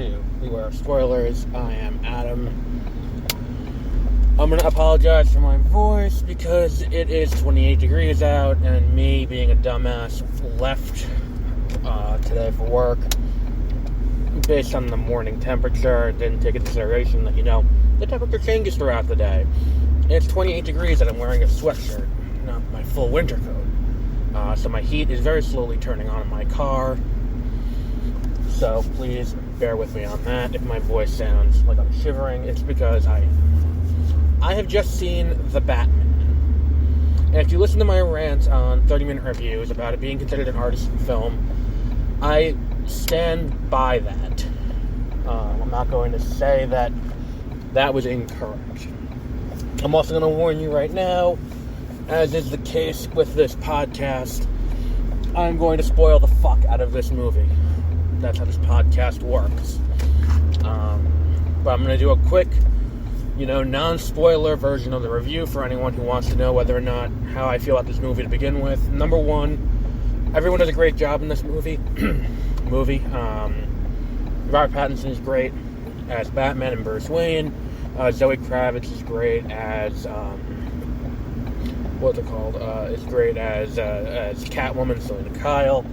to Beware of Spoilers. I am Adam. I'm going to apologize for my voice because it is 28 degrees out, and me being a dumbass left today for work based on the morning temperature. Didn't take into consideration that, the temperature changes throughout the day. It's 28 degrees and I'm wearing a sweatshirt, not my full winter coat. So my heat is very slowly turning on in my car. So please bear with me on that. If my voice sounds like I'm shivering, it's because I have just seen The Batman. And if you listen to my rant on 30-minute reviews about it being considered an artist film, I stand by that. I'm not going to say that was incorrect. I'm also going to warn you right now, as is the case with this podcast, I'm going to spoil the fuck out of this movie. That's how this podcast works. But I'm going to do a quick, non-spoiler version of the review for anyone who wants to know whether or not how I feel about this movie to begin with. Number one, everyone does a great job in this movie. Robert Pattinson is great as Batman and Bruce Wayne. Zoe Kravitz is great as It's great as Catwoman, Selena Kyle.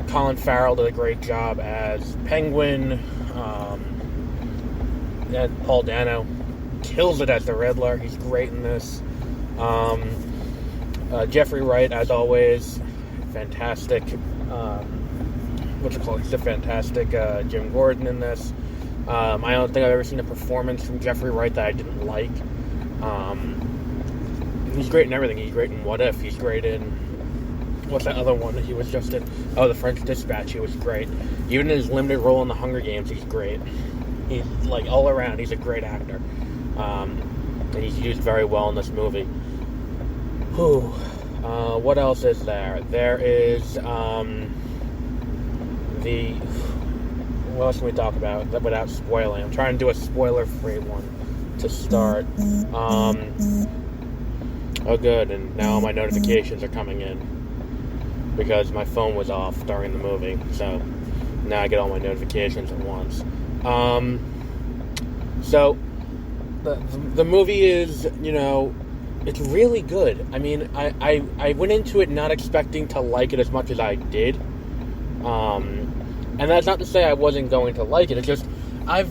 Colin Farrell did a great job as Penguin. And Paul Dano kills it as the Riddler. He's great in this. Jeffrey Wright, as always, fantastic. He's a fantastic Jim Gordon in this. I don't think I've ever seen a performance from Jeffrey Wright that I didn't like. He's great in everything. He's great in What If. He's great in... What's that other one that he was just in? Oh, The French Dispatch. He was great. Even in his limited role in The Hunger Games, he's great. He's, all around, he's a great actor. And he's used very well in this movie. What else is there? There is, what else can we talk about without spoiling? I'm trying to do a spoiler-free one to start. Oh, good, and now my notifications are coming in because my phone was off during the movie, so now I get all my notifications at once. So the movie is, it's really good. I mean, I went into it not expecting to like it as much as I did. And that's not to say I wasn't going to like it. It's just, I've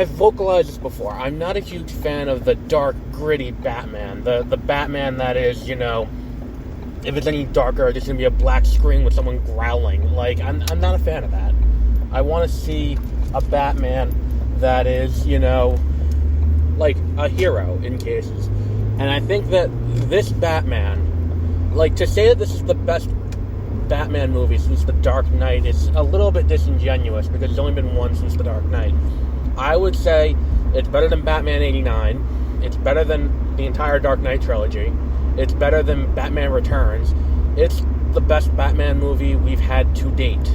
vocalized this before. I'm not a huge fan of the dark, gritty Batman. The Batman that is, if it's any darker, it's going to be a black screen with someone growling. I'm not a fan of that. I want to see a Batman that is, like a hero in cases. And I think that this Batman, to say that this is the best Batman movie since The Dark Knight is a little bit disingenuous because there's only been one since The Dark Knight. I would say it's better than Batman 89. It's better than the entire Dark Knight trilogy. It's better than Batman Returns. It's the best Batman movie we've had to date.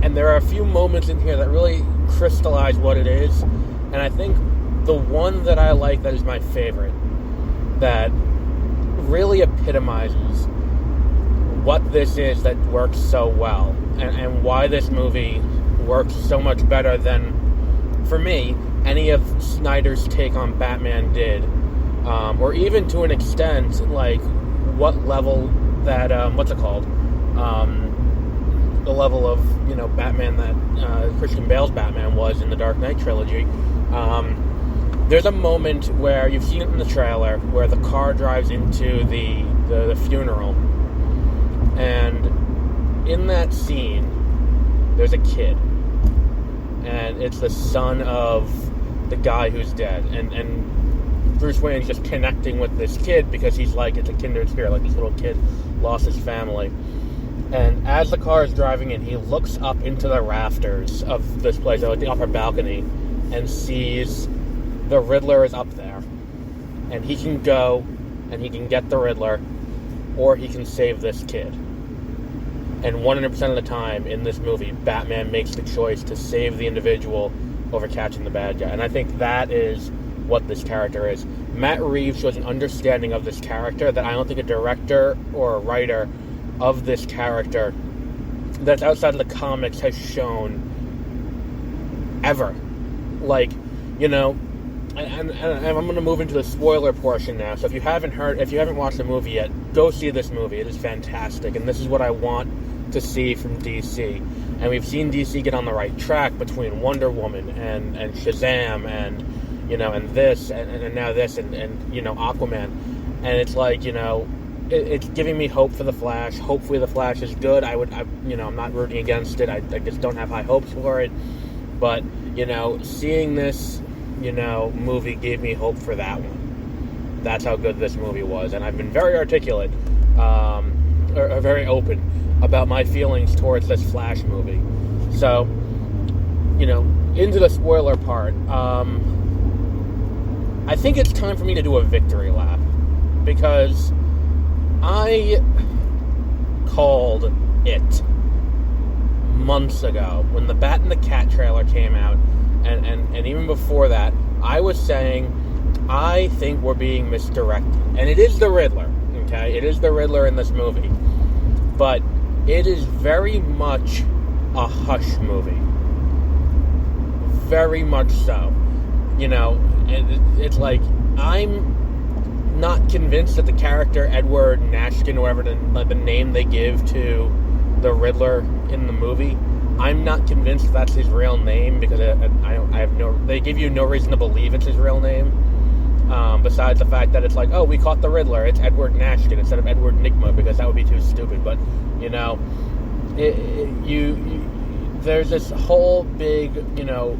And there are a few moments in here that really crystallize what it is. And I think the one that I like that is my favorite, that really epitomizes what this is that works so well, and why this movie works so much better than, for me, any of Snyder's take on Batman did. Or even to an extent, what level that, the level of, Batman that Christian Bale's Batman was in the Dark Knight trilogy. There's a moment where, you've seen it in the trailer, where the car drives into the funeral. And in that scene, there's a kid. And it's the son of the guy who's dead. And Bruce Wayne's just connecting with this kid because he's it's a kindred spirit. This little kid lost his family. And as the car is driving in, he looks up into the rafters of this place, the upper balcony, and sees the Riddler is up there. And he can go, and he can get the Riddler, or he can save this kid. And 100% of the time in this movie, Batman makes the choice to save the individual over catching the bad guy. And I think that is what this character is. Matt Reeves shows an understanding of this character that I don't think a director or a writer of this character that's outside of the comics has shown ever. Like, you know, and I'm going to move into the spoiler portion now. So if you haven't watched the movie yet, go see this movie. It is fantastic, and this is what I want to see from DC. And we've seen DC get on the right track between Wonder Woman and Shazam and, you know, and this and now this and you know, Aquaman. And it's like, you know, it's giving me hope for The Flash. Hopefully The Flash is good. You know, I'm not rooting against it. I just don't have high hopes for it. But, you know, seeing this, you know, movie gave me hope for that one. That's how good this movie was. And I've been very articulate, or very open about my feelings towards this Flash movie. So, you know, into the spoiler part, I think it's time for me to do a victory lap. Because I called it months ago when the Bat and the Cat trailer came out, and even before that, I was saying I think we're being misdirected. And it is the Riddler, okay? It is the Riddler in this movie. But it is very much a Hush movie. Very much so. You know, it's like, I'm not convinced that the character Edward Nashkin, or whatever the name they give to the Riddler in the movie, I'm not convinced that's his real name, because they give you no reason to believe it's his real name, besides the fact that it's like, oh, we caught the Riddler, it's Edward Nashkin instead of Edward Nygma, because that would be too stupid. But, you know, there's this whole big, you know,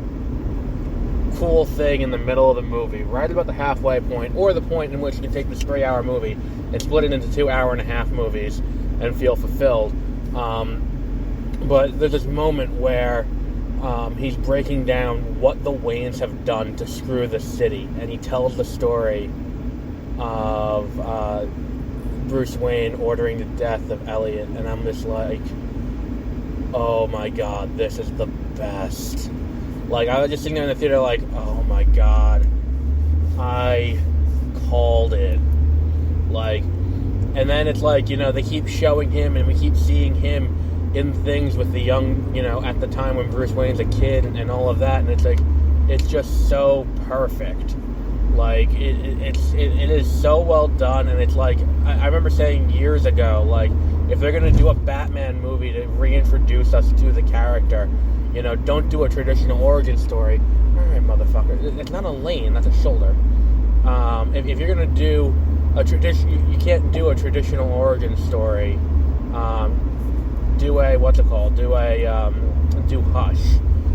cool thing in the middle of the movie, right about the halfway point, or the point in which you can take this 3-hour movie and split it into 2.5-hour movies and feel fulfilled. But there's this moment where he's breaking down what the Waynes have done to screw the city, and he tells the story of Bruce Wayne ordering the death of Elliot, and I'm just like, oh my god, this is the best. Like, I was just sitting there in the theater like, oh my god, I called it. Like, and then it's like, you know, they keep showing him, and we keep seeing him in things with the young, you know, at the time when Bruce Wayne's a kid and all of that, and it's like, it's just so perfect. Like, it is so well done, and it's like, I remember saying years ago, like, if they're going to do a Batman movie to reintroduce us to the character, you know, don't do a traditional origin story. Alright, motherfucker. It's not a lane, that's a shoulder. If you're going to do a tradition, you can't do a traditional origin story. Do Hush.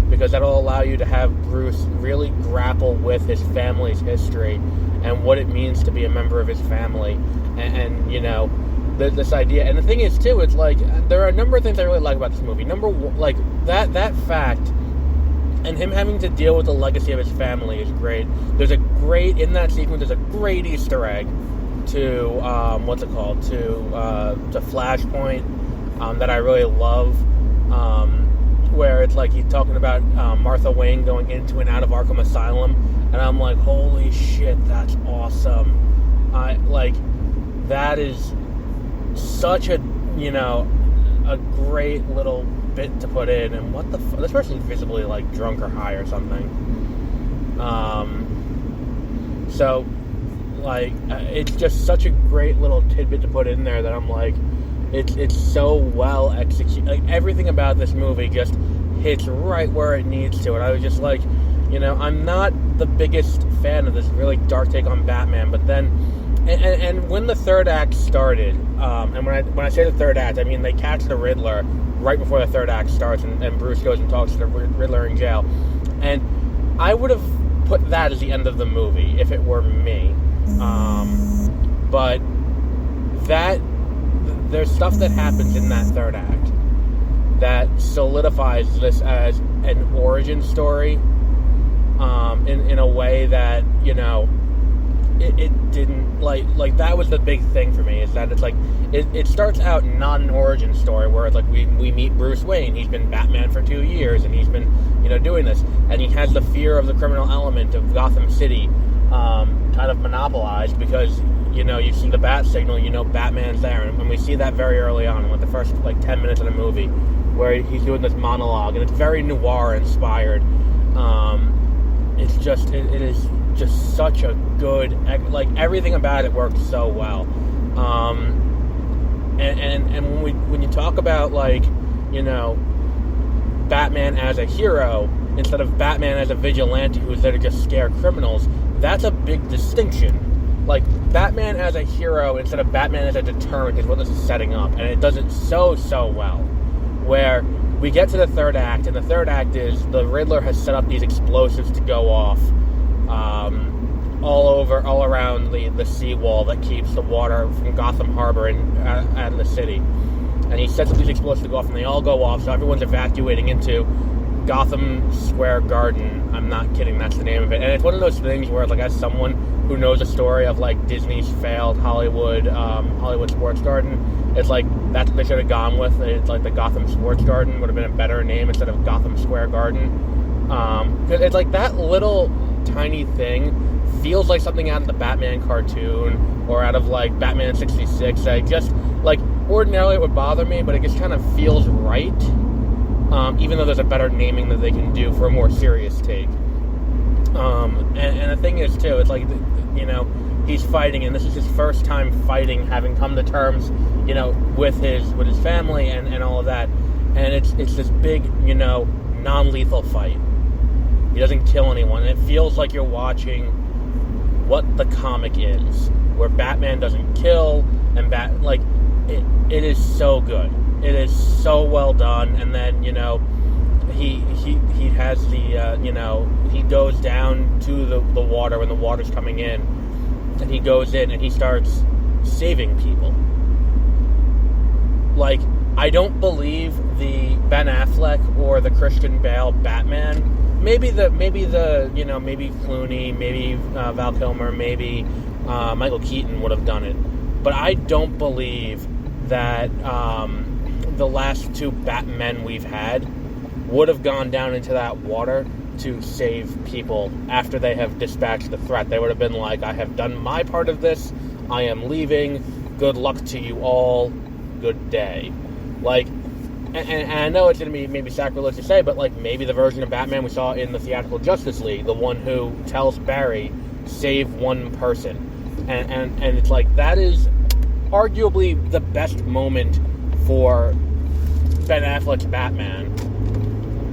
Because that'll allow you to have Bruce really grapple with his family's history and what it means to be a member of his family. And you know, this idea. And the thing is, too, it's like, there are a number of things I really like about this movie. Number one, like, that fact, and him having to deal with the legacy of his family is great. In that sequence, there's a great Easter egg to, to Flashpoint, that I really love, where it's like he's talking about Martha Wayne going into and out of Arkham Asylum, and I'm like, holy shit, that's awesome. That is such a, you know, a great little bit to put in, and what the fuck, this person's visibly, like, drunk or high or something. So, like, it's just such a great little tidbit to put in there that I'm like, it's so well executed. Like, everything about this movie just hits right where it needs to, and I was just like, you know, I'm not the biggest fan of this really dark take on Batman, but then, and when the third act started, and when I say the third act, I mean they catch the Riddler right before the third act starts, and Bruce goes and talks to the Riddler in jail, and I would have put that as the end of the movie if it were me, but there's stuff that happens in that third act that solidifies this as an origin story, in a way that, you know, it didn't, like that was the big thing for me, is that it's like, it starts out not an origin story where it's like we meet Bruce Wayne, he's been Batman for 2 years, and he's been, you know, doing this, and he has the fear of the criminal element of Gotham City kind of monopolized, because you know, you see the bat signal, you know Batman's there, and we see that very early on in like the first like 10 minutes of the movie, where he's doing this monologue, and it's very noir inspired. It's just it is just such a good, like, everything about it works so well. And when you talk about, like, you know, Batman as a hero instead of Batman as a vigilante who's there to just scare criminals, that's a big distinction. Like, Batman as a hero instead of Batman as a deterrent is what this is setting up, and it does it so well. Where we get to the third act, and the third act is the Riddler has set up these explosives to go off all around the seawall that keeps the water from Gotham Harbor out of the city. And he sets up these explosives to go off, and they all go off, so everyone's evacuating into Gotham Square Garden. I'm not kidding, that's the name of it. And it's one of those things where, like, as someone who knows the story of, like, Disney's failed Hollywood Sports Garden, it's like, that's what they should have gone with. It's like the Gotham Sports Garden would have been a better name instead of Gotham Square Garden. It's like that little tiny thing feels like something out of the Batman cartoon or out of, like, Batman 66. I just, like, ordinarily it would bother me, but it just kind of feels right. Even though there's a better naming that they can do for a more serious take. And the thing is, too, it's like, you know, he's fighting, and this is his first time fighting, having come to terms, you know, with his family and all of that. And it's this big, you know, non-lethal fight. He doesn't kill anyone. And it feels like you're watching what the comic is, where Batman doesn't kill, and it is so good. It is so well done. And then, you know, he has the, you know, he goes down to the water when the water's coming in, and he goes in and he starts saving people. Like, I don't believe the Ben Affleck or the Christian Bale Batman. Maybe you know, maybe Clooney, maybe Val Kilmer, maybe Michael Keaton would have done it. But I don't believe that the last two Batmen we've had would have gone down into that water to save people after they have dispatched the threat. They would have been like, I have done my part of this, I am leaving, good luck to you all, good day. Like, and I know it's going to be maybe sacrilege to say, but, like, maybe the version of Batman we saw in the theatrical Justice League, the one who tells Barry, save one person. And it's like, that is arguably the best moment for Ben Affleck's Batman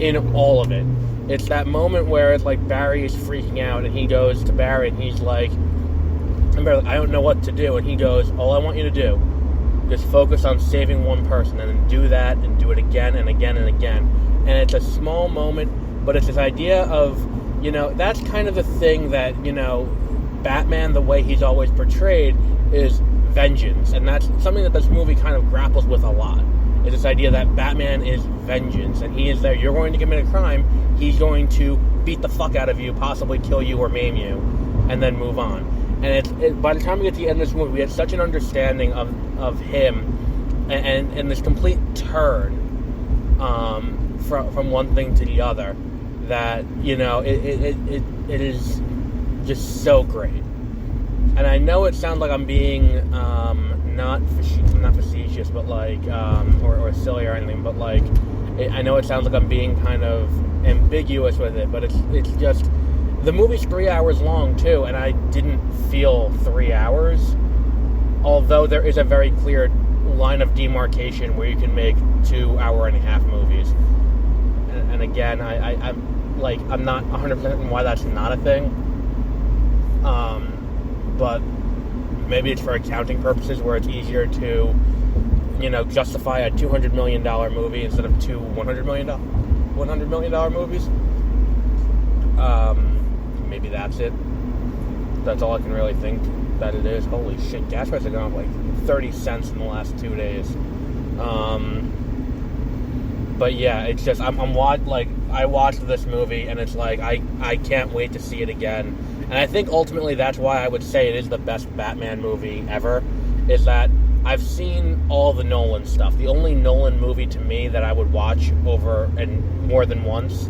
in all of it. It's that moment where it's like Barry is freaking out, and he goes to Barry and he's like, I don't know what to do. And he goes, all I want you to do, just focus on saving one person, and then do that and do it again and again and again. And it's a small moment, but it's this idea of, you know, that's kind of the thing that, you know, Batman, the way he's always portrayed, is vengeance. And that's something that this movie kind of grapples with a lot. Is this idea that Batman is vengeance, and he is there. You're going to commit a crime, he's going to beat the fuck out of you, possibly kill you or maim you, and then move on. And by the time we get to the end of this movie, we have such an understanding of him and this complete turn from one thing to the other that, you know, it is just so great. And I know it sounds like I'm being not facetious, but like or silly or anything, but like I know it sounds like I'm being kind of ambiguous with it, but it's just, the movie's 3 hours long too, and I didn't feel 3 hours, although there is a very clear line of demarcation where you can make 2 hour-and-a-half movies. And again, I'm not 100% why that's not a thing. But maybe it's for accounting purposes, where it's easier to, you know, justify a $200 million movie instead of two $100 million movies. Maybe that's it. That's all I can really think that it is. Holy shit, gas prices have gone up like 30 cents in the last 2 days. But yeah, it's just, I watched this movie, and it's like, I can't wait to see it again. And I think ultimately that's why I would say it is the best Batman movie ever, is that I've seen all the Nolan stuff. The only Nolan movie to me that I would watch over and more than once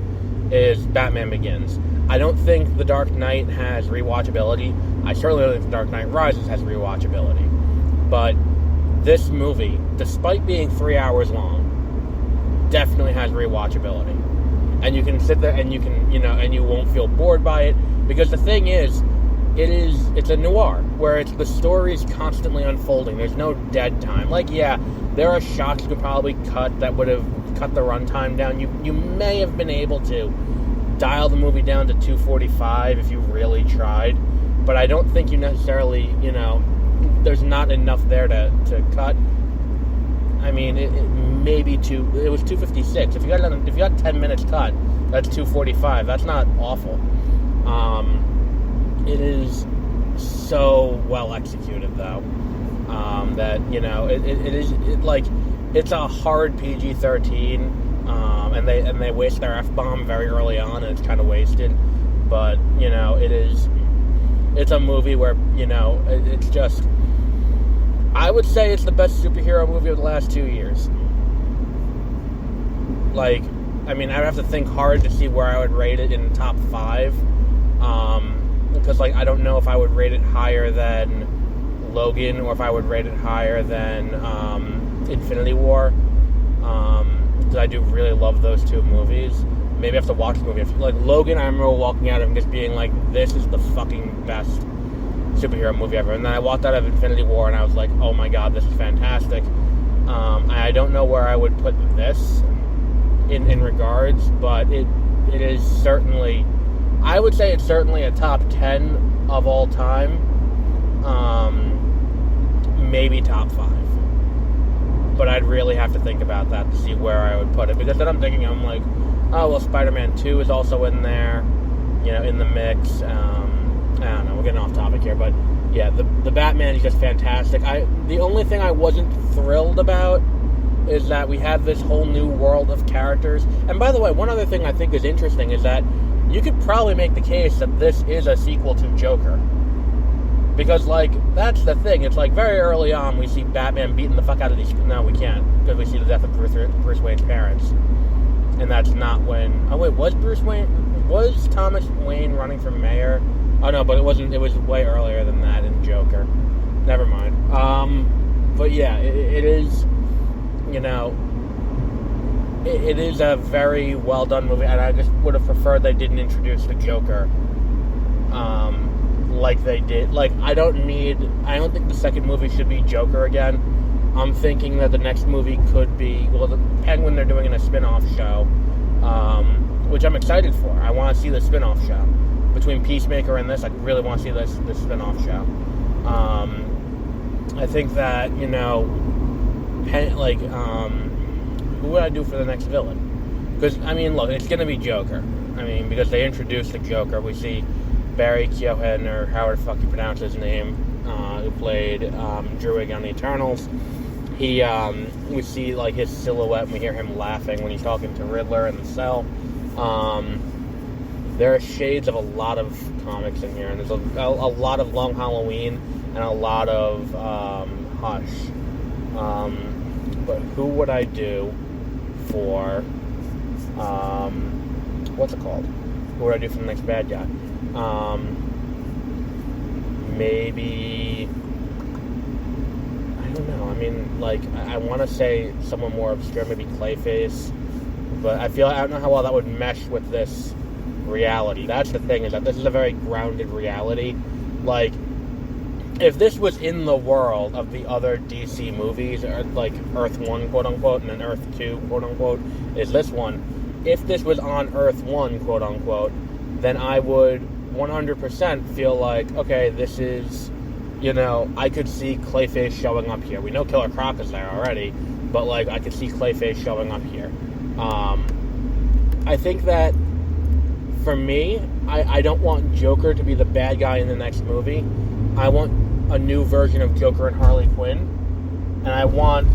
is Batman Begins. I don't think The Dark Knight has rewatchability. I certainly don't think The Dark Knight Rises has rewatchability. But this movie, despite being 3 hours long, definitely has rewatchability. And you can sit there and you can, and you won't feel bored by it. Because the thing is, it's a noir, where the story's constantly unfolding. There's no dead time. Like, yeah, there are shots you could probably cut that would have cut the runtime down. You may have been able to dial the movie down to 2:45 if you really tried. But I don't think you necessarily, there's not enough there to cut. I mean, it was 2:56. If you got 10 minutes cut, that's 2:45. That's not awful. It is so well executed, though, that it's a hard PG-13, and they waste their F-bomb very early on, and it's kind of wasted. But it's a movie where it's just. I would say it's the best superhero movie of the last 2 years. Like, I mean, I would have to think hard to see where I would rate it in the top 5. Because, I don't know if I would rate it higher than Logan or if I would rate it higher than Infinity War. Because I do really love those two movies. Maybe I have to watch the movie. Logan, I remember walking out of and just being like, this is the fucking best superhero movie ever. And then I walked out of Infinity War and I was like, oh my god, this is fantastic. I don't know where I would put this in regards, but it is certainly, I would say it's certainly a top 10 of all time. Maybe top 5. But I'd really have to think about that to see where I would put it, because then I'm like, oh, well, Spider-Man 2 is also in there, in the mix. I don't know, we're getting off topic here, but yeah, the Batman is just fantastic. The only thing I wasn't thrilled about is that we have this whole new world of characters. And by the way, one other thing I think is interesting is that you could probably make the case that this is a sequel to Joker. Because, that's the thing. It's very early on we see Batman beating the fuck out of these... No, we can't, because we see the death of Bruce Wayne's parents. And that's not when... Oh, wait, was Thomas Wayne running for mayor? Oh, no, but it wasn't. It was way earlier than that in Joker. Never mind. But yeah, it is, it is a very well done movie, and I just would have preferred they didn't introduce the Joker, like they did. I don't think the second movie should be Joker again. I'm thinking that the next movie could be, the Penguin, they're doing in a spin-off show, which I'm excited for. I want to see the spin-off show. Between Peacemaker and this, I really want to see this spin-off show. I think that, who would I do for the next villain? Because, look, it's going to be Joker. Because they introduced the Joker. We see Barry Keoghan, or however the fuck you pronounce his name, who played Druig on the Eternals. We see, his silhouette, and we hear him laughing when he's talking to Riddler in the cell. There are shades of a lot of comics in here, and there's a lot of Long Halloween and a lot of Hush. But who would I do for, what's it called? Who would I do for the next bad guy? Maybe, I don't know. I want to say someone more obscure, maybe Clayface, but I don't know how well that would mesh with this reality. That's the thing, is that this is a very grounded reality. If this was in the world of the other DC movies, or Earth 1, quote-unquote, and then Earth 2, quote-unquote, is this one. If this was on Earth 1, quote-unquote, then I would 100% feel okay, this is, I could see Clayface showing up here. We know Killer Croc is there already, but, I could see Clayface showing up here. I think that, for me, I don't want Joker to be the bad guy in the next movie. I want a new version of Joker and Harley Quinn. And I want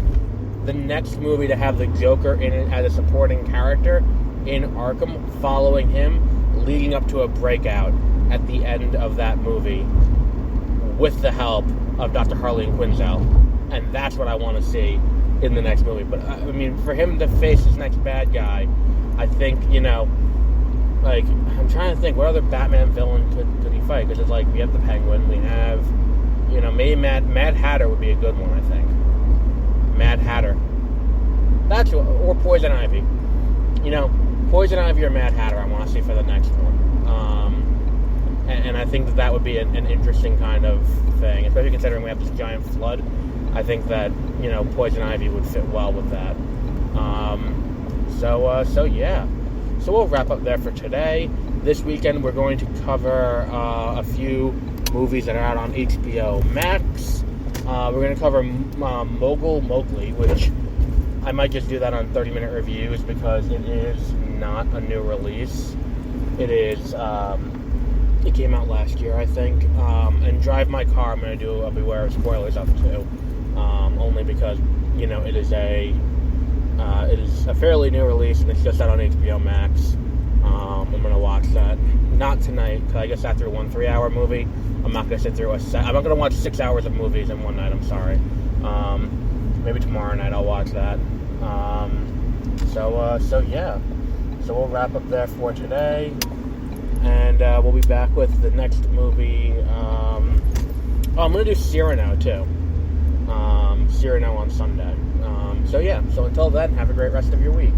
the next movie to have the Joker in it as a supporting character in Arkham, following him, leading up to a breakout at the end of that movie with the help of Dr. Harley and Quinzel. And that's what I want to see in the next movie. But, for him to face his next bad guy, I think, like, I'm trying to think, what other Batman villain could he fight? Because it's like, we have the Penguin, we have, maybe Mad Hatter would be a good one, I think. Mad Hatter. Or Poison Ivy. Poison Ivy or Mad Hatter I want to see for the next one. And I think that would be an interesting kind of thing, especially considering we have this giant flood. I think that, Poison Ivy would fit well with that. So yeah. So we'll wrap up there for today. This weekend we're going to cover a few movies that are out on HBO Max. We're going to cover Mogul Mowgli, which I might just do that on 30-minute reviews because it is not a new release. It is, it came out last year, I think. And Drive My Car, I'll be aware of spoilers of too. Only because, it is a fairly new release and it's just out on HBO Max. I'm going to watch that. Not tonight, because I just sat through one 3-hour movie. I'm not going to sit through I'm not going to watch 6 hours of movies in one night, I'm sorry. Maybe tomorrow night I'll watch that. So yeah. So we'll wrap up there for today. And we'll be back with the next movie. I'm going to do Cyrano too. Cyrano on Sunday. So yeah. So until then, have a great rest of your week.